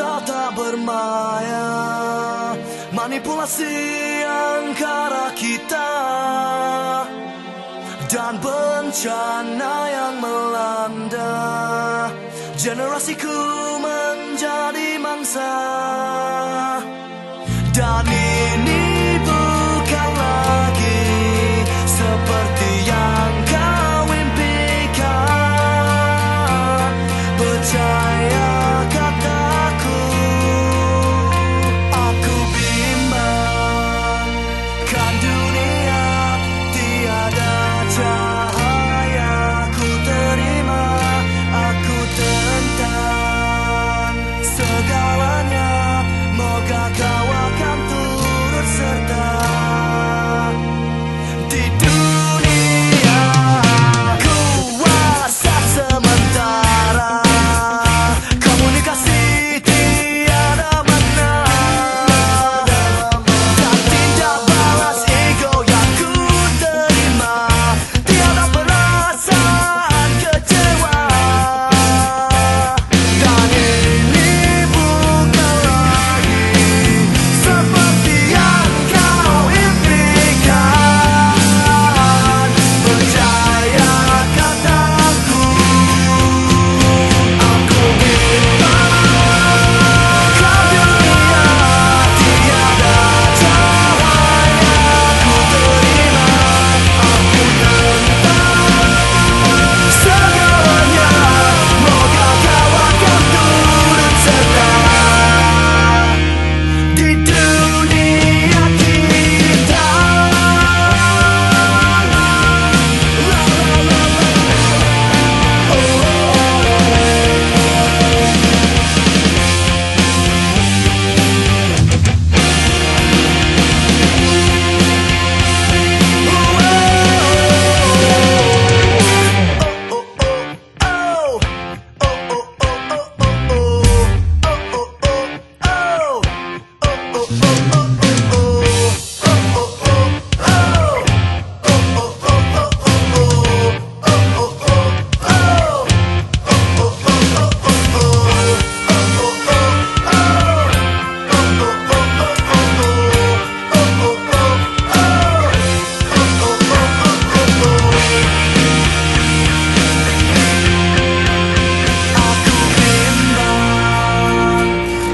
asal tak bermaya, manipulasi angkara kita dan bencana yang melanda generasiku menjadi mangsa. Dan ini bukan lagi seperti yang kau impikan. Percaya kataku, aku bimbang. Kan dunia tiada cahaya, ku terima, aku tentang segalanya. Moga kau akan turut serta di dunia. Kuasa sementara, komunikasi tiada makna, dan tindak balas ego yang ku terima, tiada perasaan kecewa. Dan ini bukan lagi seperti yang kau impikan. Percaya kataku, aku bimbang. Kan dunia tiada cahaya, ku terima, aku tentang segalanya. Moga kau akan turut serta di dunia kita.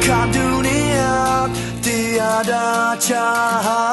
Kan dunia tiada cahaya.